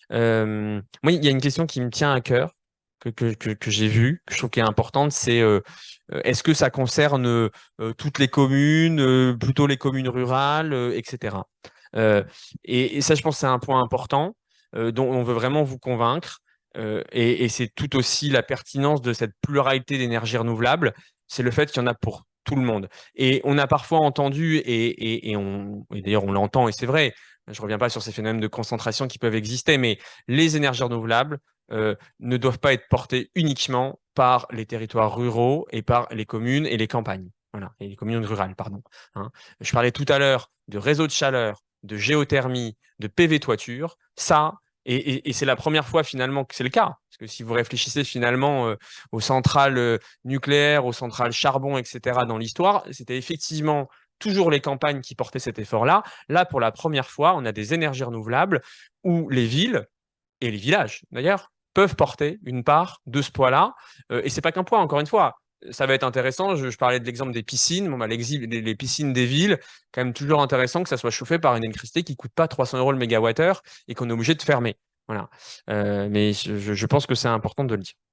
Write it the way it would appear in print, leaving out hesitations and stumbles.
Moi, il y a une question qui me tient à cœur, que j'ai vue, que je trouve qui est importante, c'est est-ce que ça concerne toutes les communes, plutôt les communes rurales, etc. Euh, et ça, je pense que c'est un point important dont on veut vraiment vous convaincre. Et c'est tout aussi la pertinence de cette pluralité d'énergies renouvelables, c'est le fait qu'il y en a pour tout le monde. Et on a parfois entendu, et d'ailleurs on l'entend, et c'est vrai, je ne reviens pas sur ces phénomènes de concentration qui peuvent exister, mais les énergies renouvelables ne doivent pas être portées uniquement par les territoires ruraux et par les communes et les campagnes. Voilà, et les communes rurales, pardon. Hein. Je parlais tout à l'heure de réseaux de chaleur, de géothermie, de PV toiture. Ça, et c'est la première fois finalement que c'est le cas. Parce que si vous réfléchissez finalement aux centrales nucléaires, aux centrales charbon, etc., dans l'histoire, c'était effectivement toujours les campagnes qui portaient cet effort-là. Là, pour la première fois, on a des énergies renouvelables où les villes, et les villages d'ailleurs, peuvent porter une part de ce poids-là. Et c'est pas qu'un poids, encore une fois. Ça va être intéressant. Je parlais de l'exemple des piscines. Bon, bah, les piscines des villes, quand même toujours intéressant que ça soit chauffé par une électricité qui coûte pas 300 euros le mégawattheure et qu'on est obligé de fermer. Voilà. Mais je pense que c'est important de le dire.